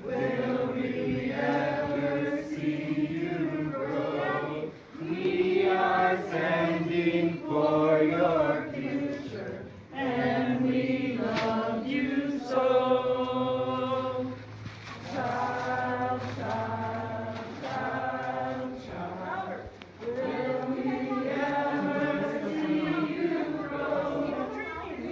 Will we ever see you grow? We are standing for your future, and we love you so. Child, child, child, child. Will we ever see you grow?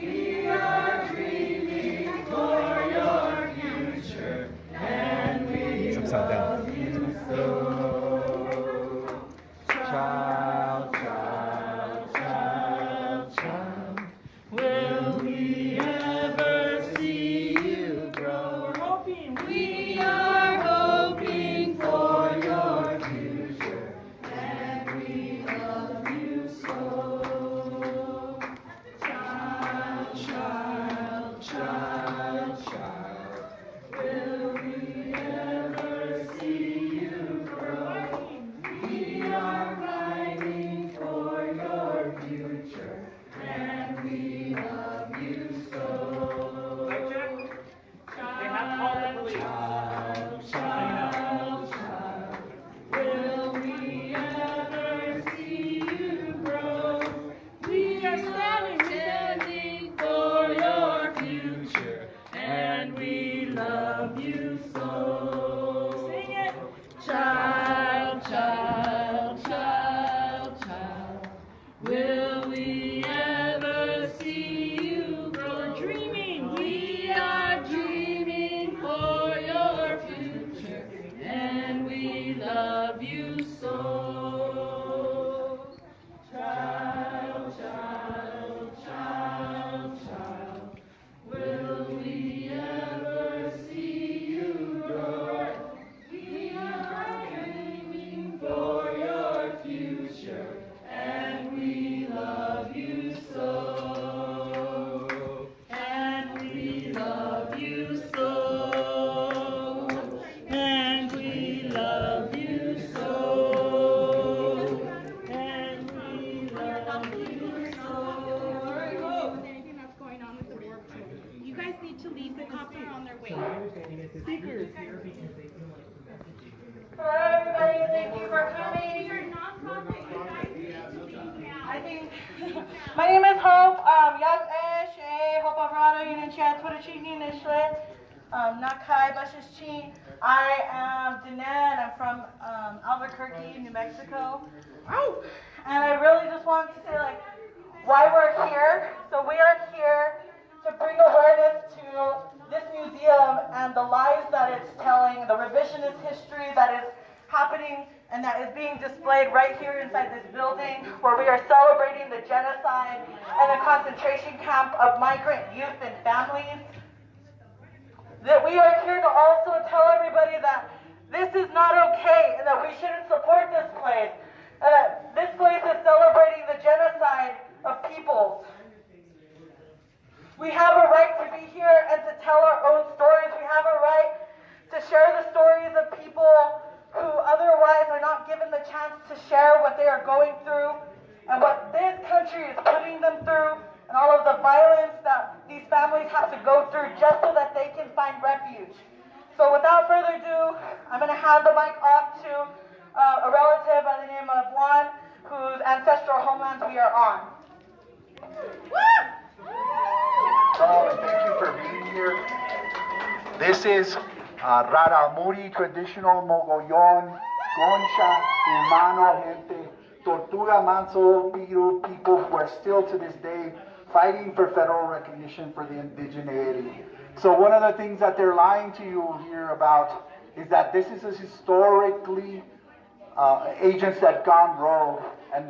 We are dreaming for your future, and we love you so. Child, child, child, child. Will we ever see you grow? We are hoping for your future, and we love you so. Child, child, child, child. Will we ever see you grow? We are fighting for your future, and we love you so. Child, child, child, child. Will we ever see you grow? We are standing for your future, and we love you so. Sing it. Child, child, child, child. Will we ever see you grow? Dreaming. We are dreaming for your future, and we love you so. Child, child, child, child. Will we ever see you grow? We are dreaming for your future, and we love you so. And we love you so. And we love you so. And we love you so. Anything that's going on with the board tour. You guys need to leave. The cops are on their way. Speakers. Hello, everybody. Thank you for coming. You're nonprofit. You guys need to leave now. I think my name is Hope. Jag är Hope Alvarado. Yunenchia Turuchini Nishle. Nakai Bashishchi. I am Dinan. I'm from Albuquerque, New Mexico. And I really just want to say why we're here. So we are here to bring awareness to this museum and the lies that it's telling, the revisionist history that is happening and that is being displayed right here inside this building, where we are celebrating the genocide and the concentration camp of migrant youth and families. That we are here to also tell everybody that this is not okay and that we shouldn't support this place. And that this place is celebrating the genocide of peoples. We have a right to be here and to tell our own stories. We have a right to share the stories of people who otherwise are not given the chance to share what they are going through and what this country is putting them through and all of the violence that these families have to go through just so that they can find refuge. So without further ado, I'm going to hand the mic off to a relative by the name of Juan, whose ancestral homelands we are on. Thank you for being here. This is Raramuri traditional Mogollon, Goncha, Humano, Gente, Tortuga, Manso, Piru people who are still to this day fighting for federal recognition for the indigeneity. So one of the things that they're lying to you here about is that this is a historically agents that gone rogue. And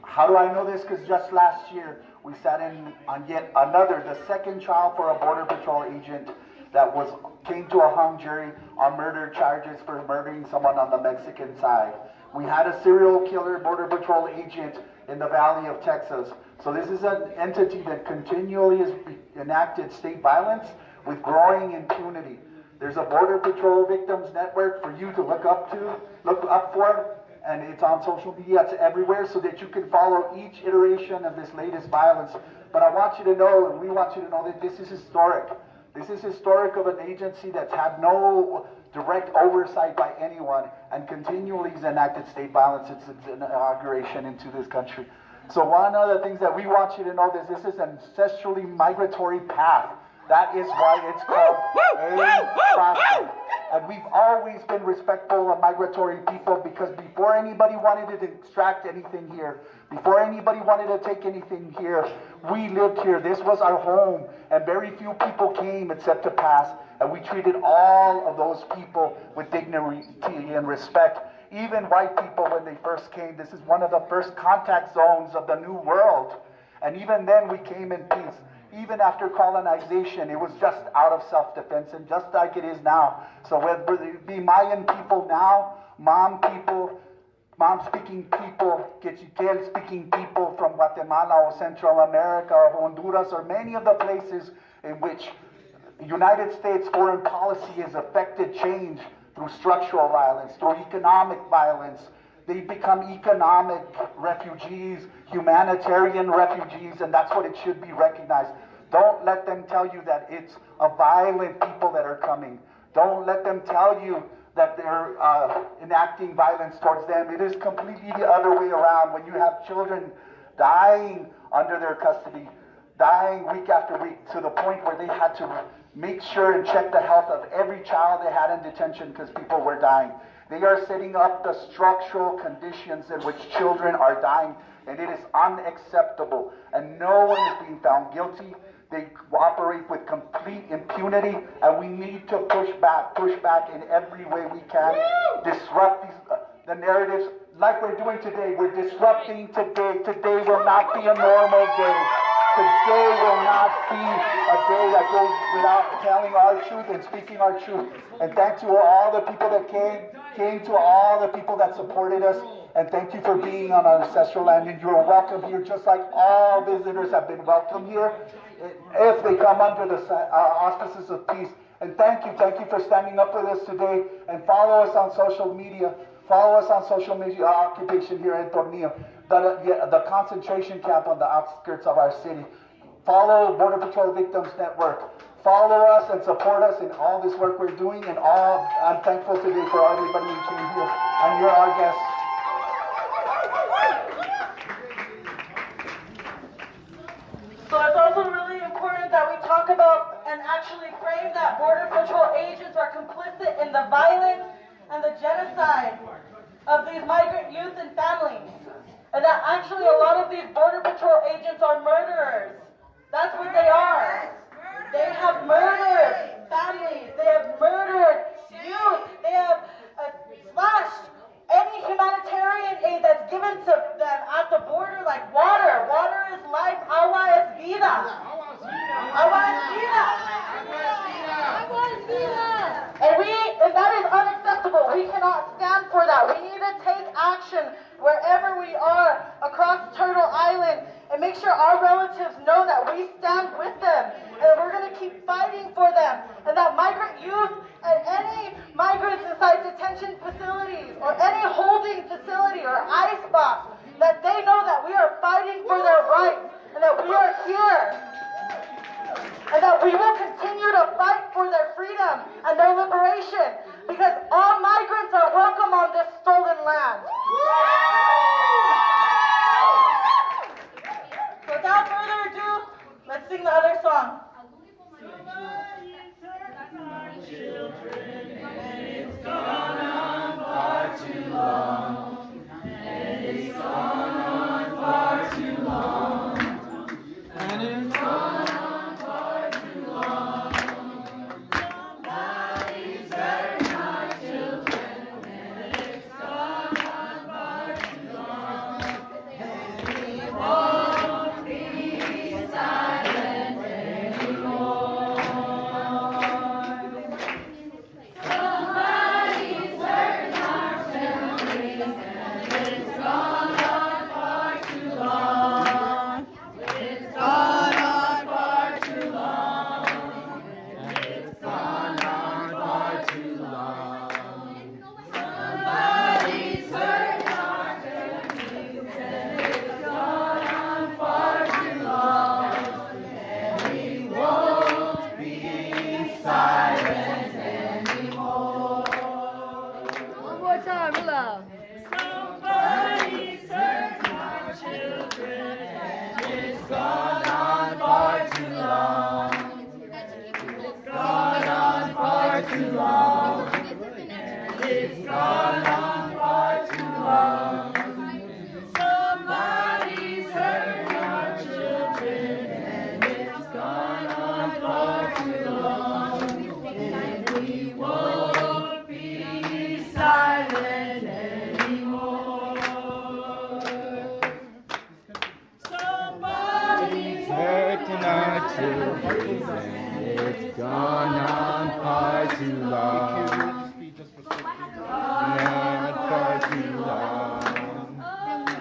how do I know this? Because just last year we sat in on yet another, the second trial for a Border Patrol agent that came to a hung jury on murder charges for murdering someone on the Mexican side. We had a serial killer Border Patrol agent in the Valley of Texas. So this is an entity that continually has enacted state violence with growing impunity. There's a Border Patrol Victims Network for you to look up for, and it's on social media, it's everywhere, so that you can follow each iteration of this latest violence. But I want you to know, and we want you to know, that this is historic. This is historic of an agency that's had no direct oversight by anyone and continually has enacted state violence since its inauguration into this country. So one of the things that we want you to know is this is an ancestrally migratory path. That is why it's called a crossing. And we've always been respectful of migratory people, because before anybody wanted to extract anything here, before anybody wanted to take anything here, we lived here. This was our home, and very few people came except to pass. And we treated all of those people with dignity and respect. Even white people, when they first came, this is one of the first contact zones of the New World. And even then we came in peace. Even after colonization, it was just out of self-defense, and just like it is now. So whether it be Mayan people now, Mom-speaking people, Quechua-speaking people from Guatemala or Central America or Honduras, or many of the places in which the United States foreign policy has affected change through structural violence, through economic violence. They become economic refugees, humanitarian refugees, and that's what it should be recognized. Don't let them tell you that it's a violent people that are coming. Don't let them tell you that they're enacting violence towards them. It is completely the other way around. When you have children dying under their custody, dying week after week, to the point where they had to make sure and check the health of every child they had in detention because people were dying. They are setting up the structural conditions in which children are dying, and it is unacceptable. And no one is being found guilty. They operate with complete impunity, and we need to push back in every way we can. Disrupt the narratives like we're doing today. We're disrupting today. Today will not be a normal day. Today will not be a day that goes without telling our truth and speaking our truth. And thank you to all the people that came to all the people that supported us. And thank you for being on our ancestral land. And you're welcome here, just like all visitors have been welcome here, if they come under the auspices of peace. And thank you for standing up for this today. And follow us on social media. Follow us on social media occupation here in Tornillo. The concentration camp on the outskirts of our city. Follow Border Patrol Victims Network. Follow us and support us in all this work we're doing. And I'm thankful today for everybody who came here. And you're our guests. So it's also really important that we talk about and actually frame that Border Patrol agents are complicit in the violence and the genocide of these migrant youth and families. And that actually a lot of these Border Patrol agents are murderers. That's what they are. They have murdered families. They have murdered youth. They have slashed any humanitarian aid that's given to them at the border, like water. Water is life. Agua es vida. Agua es vida. Agua es vida. And that is unacceptable. We cannot stand for that. We need to take action wherever we are across Turtle Island and make sure our relatives know that we stand with them and we're going to keep fighting for them, and that migrant youth and any migrants inside detention facilities or any holding facility or ICE box, that they know that we are fighting for their rights and that we are here and that we will continue to fight for their freedom and their liberation, because all migrants are welcome on this stolen land. So without further ado, let's sing the other song. Children, and it's gone on far too long, and it's gone on far too long, and it's gone on far too long. Somebody's hurting our children, and it's gone on far too long, and we won't be silent anymore. Somebody's hurting our families, and it's gone on far too long. It's gone on our children. It's gone on far too long. Not far too long.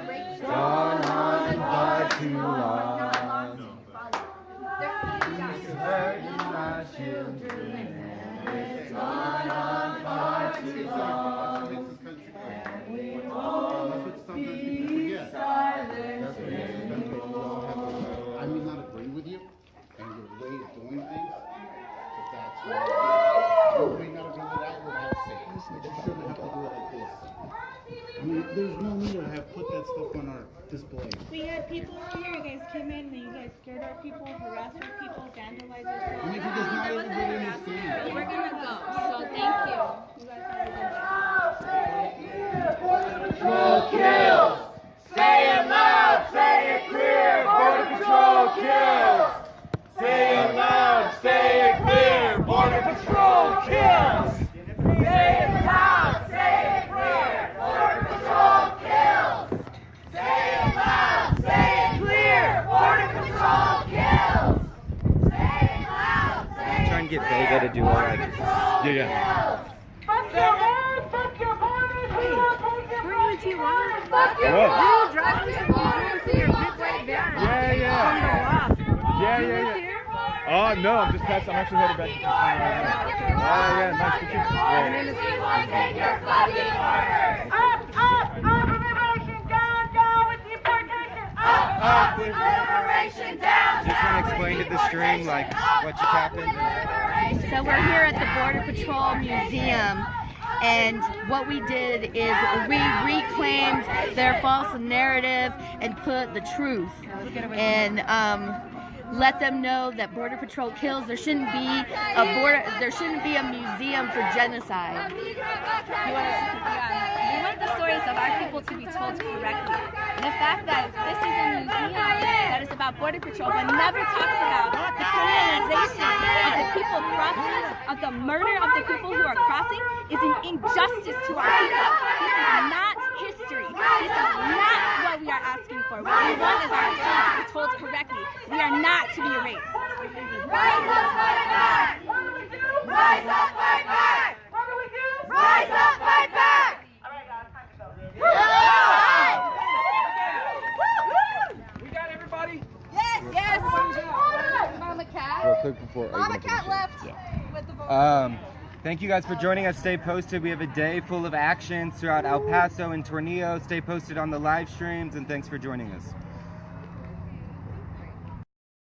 It's gone on far too long. Hurting my children. It's gone on far too long. We won't be silent. I may not agree with you and your way of doing things, but that's why you may not agree with that, what I say. You shouldn't have to do it like this. I mean, there's no need to have put that stuff on our display. We had people here, you guys came in and you guys scared our people, harassed our people, vandalized our I mean, because not everybody understands. We're gonna go, so thank you. Border Patrol kills! Say it loud, say it clear! Border Patrol kills! Say it loud, say it clear! Border Patrol kills! Say it loud, say it clear! Border Patrol kills! Say it loud, say it clear! Border Patrol kills! Say it loud, say it Try and get Vega to do all that. Yeah. Fuck your man, fuck your borders, we want to take your We're going to Tijuana. Fuck your What? We were driving some people to your big white van. Yeah. Oh, no, I'm actually headed back to Tijuana right now. Nice to meet you. Up, liberation, down with deportation. Up, liberation, down. Just want to explain to the stream, like, what just happened. So we're here at the Border Patrol Museum, and what we did is we reclaimed their false narrative and put the truth, and let them know that Border Patrol kills. There shouldn't be a museum for genocide. We want the stories of our people to be told correctly. And the fact that this is a museum that is about Border Patrol but never talks about the criminalization of the people crossing, of the murder of the people who are crossing, is an injustice to our people. This is not history. This is not what we are asking for. What we want is our history to be told correctly. We are not to be erased. Rise up, fight back! What do we do? Rise up, fight back! What do we do? Rise up, fight back! All right, guys, time to go. We got everybody? Yes. Mama Cat. Real quick before. Mama Cat left with the vote. Thank you guys for joining us. Stay posted. We have a day full of actions throughout El Paso and Tornillo. Stay posted on the live streams, and thanks for joining us.